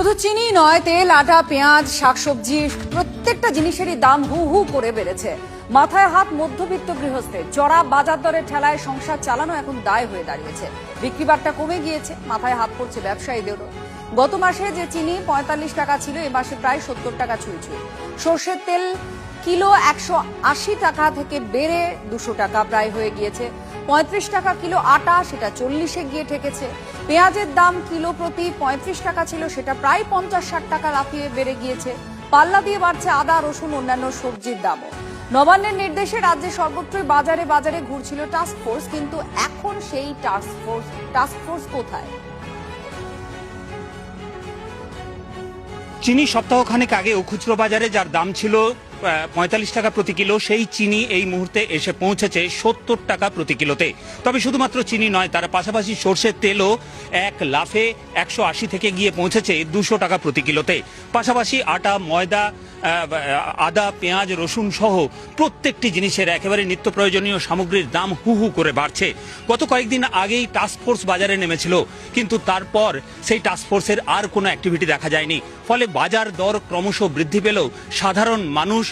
শুধু চিনি নয়, তেল, আটা, পেঁয়াজ, শাকসবজি প্রত্যেকটা জিনিসেরই দাম হু হু করে বেড়েছে। মাথায় হাত মধ্যবিত্ত গৃহস্থের। চড়া বাজার দরের ঠেলায় সংসার চালানো এখন দায় হয়ে দাঁড়িয়েছে। বিক্রি বাট্টা কমে গিয়েছে, মাথায় হাত পড়ছে ব্যবসায়ীদেরও। গত মাসে যে চিনি ৪৫ টাকা ছিল, এ মাসে প্রায় ৭০ টাকা ছুঁই। সর্ষের তেল কিলো ১৮০ টাকা থেকে বেড়ে ২০০ টাকা প্রায় হয়ে গিয়েছে। ৩৫ টাকা কিলো আটা, সেটা ৪০-এ গিয়ে ঠেকেছে। পেঁয়াজের দাম কিলো প্রতি ৩৫ টাকা ছিল, সেটা প্রায় ৫০-৬০ টাকা লাফিয়ে বেড়ে গিয়েছে। পাল্লা দিয়ে বাড়ছে আদা, রসুন, অন্যান্য সবজির দামও। নবান্নের নির্দেশে রাজ্যে সর্বত্রই বাজারে বাজারে ঘুরছিল টাস্ক ফোর্স, কিন্তু এখন সেই টাস্ক ফোর্স কোথায়? চিনি সপ্তাহখানেক আগেও খুচরো বাজারে যার দাম ছিল ৪৫ টাকা প্রতি কিলো, সেই চিনি এই মুহূর্তে এসে পৌঁছেছে ৭০ টাকা প্রতি কিলোতে। তবে শুধুমাত্র চিনি নয়, তার পাশাপাশি সর্ষের তেলও এক লাফে ১৮০ থেকে গিয়ে পৌঁছেছে ২০০ টাকা প্রতি কিলোতে। পাশাপাশি আটা, ময়দা, আদা, পেঁয়াজ, রসুন সহ প্রত্যেকটি জিনিসের একেবারে নিত্য প্রয়োজনীয় সামগ্রীর দাম হু হু করে বাড়ছে। গত কয়েকদিন আগেই টাস্কফোর্স বাজারে নেমেছিল, কিন্তু তারপর সেই টাস্কফোর্সের আর কোনো অ্যাক্টিভিটি দেখা যায়নি। ফলে বাজার দর ক্রমশ বৃদ্ধি পেলেও সাধারণ মানুষ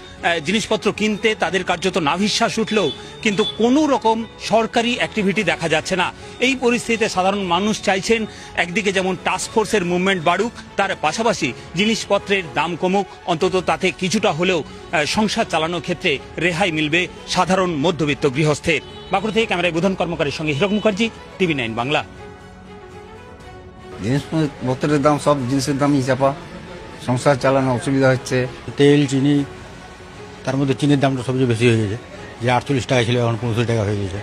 জিনিসপত্র কিনতে তাদের কার্যত নাভিশ্বাস উঠলেও কিন্তু কোনো রকম সরকারি অ্যাক্টিভিটি দেখা যাচ্ছে না। এই পরিস্থিতিতে সাধারণ মানুষ চাইছেন একদিকে যেমন টাস্কফোর্সের মুভমেন্ট বাড়ুক, তার পাশাপাশি জিনিসপত্রের দাম কমুক, অন্তত তাতে কিছুটা হলেও সংসার চালানোর ক্ষেত্রে রেহাই মিলবে সাধারণ মধ্যবিত্ত গৃহস্থের। বাঁকুড়া থেকে ক্যামেরায় বুধন কর্মকারের সঙ্গে হীরক মুখার্জি, TV9 বাংলা। জিনিসপত্রের দাম, সব জিনিসের দামই চাপা, সংসার চালানো অসুবিধা হচ্ছে। তেল, চিনি, তার মধ্যে চিনির দামটা সবচেয়ে বেশি হয়ে গেছে। যে ৪৮ টাকা ছিল এখন ৬৫ টাকা হয়ে গেছে।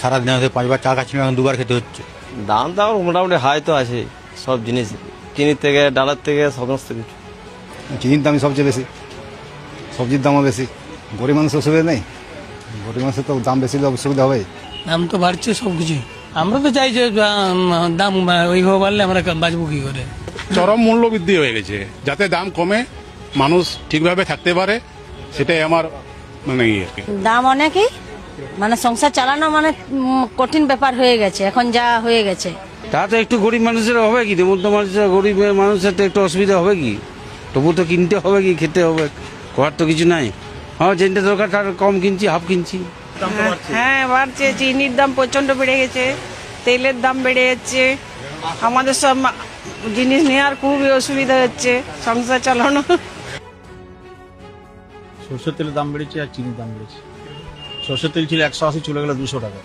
সারাদিনে হয়তো ৫ বার চা খাচ্ছিল, এখন ২ বার খেতে হচ্ছে। দাম মোটামুটি হাই তো আছে সব জিনিস, চিনির থেকে, ডালের থেকে, সমস্ত কিছু। চিনির দামই সবচেয়ে বেশি, সবজির দামও বেশি। গরিব মানুষের অসুবিধা নেই, গরিব মানুষের তো দাম বেশি হলে অসুবিধা হবেই। দাম তো বাড়ছে সব কিছু। আমরা তো চাই যে দাম ওইভাবে বাড়লে আমরা বাঁচবো কি করে। চরম মূল্য বৃদ্ধি হয়ে গেছে, যাতে দাম কমে, মানুষ ঠিকভাবে থাকতে পারে, সেটাই আমার মানে ইয়ে। দাম অনেকই, মানে সংসার চালানো মানে কঠিন ব্যাপার হয়ে গেছে এখন যা হয়ে গেছে। তা তো একটু গরিব মানুষের হবে কি, মধ্য মানুষের, গরিব মানুষের তো একটু অসুবিধা হবে কি, তবু তো কিনতে হবে কি, খেতে হবে, করার তো কিছু নাই। হ্যাঁ, যেটা দরকার তার কম কিনছি, হাফ কিনছি। হ্যাঁ বাড়ছে, চিনির দাম প্রচন্ড বেড়ে গেছে, তেলের দাম বেড়ে যাচ্ছে, আমাদের সব জিনিস নেওয়ার খুবই অসুবিধা হচ্ছে সংসার চালানো। সর্ষের তেলের দাম বেড়েছে আর চিনির দাম বেড়েছে। সর্ষের তেল ছিল ১৮০, চলে গেল ২০০ টাকা।